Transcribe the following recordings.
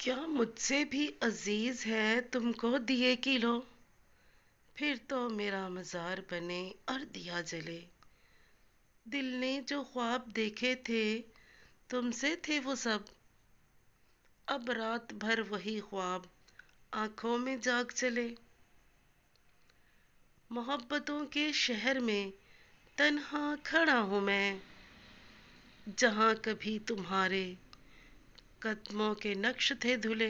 क्या मुझसे भी अजीज है तुमको दिए की लो। फिर तो मेरा मजार बने और दिया जले। दिल ने जो ख्वाब देखे थे तुमसे थे वो सब। अब रात भर वही ख्वाब आंखों में जाग चले। मोहब्बतों के शहर में तन्हा खड़ा हूँ मैं, जहाँ कभी तुम्हारे कदमों के नक्श थे धुले।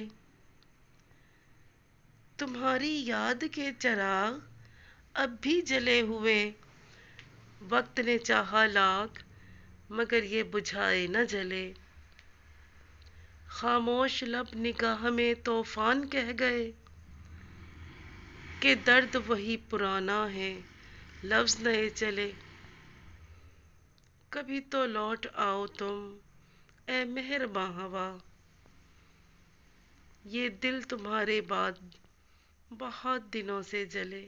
तुम्हारी याद के चिराग अब भी जले हुए, वक्त ने चाहा लाख मगर ये बुझाए न जले। खामोश लब निगाह में तूफान कह गए कि दर्द वही पुराना है, लफ्ज नए चले। कभी तो लौट आओ तुम ए मेहरबां हवा, ये दिल तुम्हारे बाद बहुत दिनों से जले।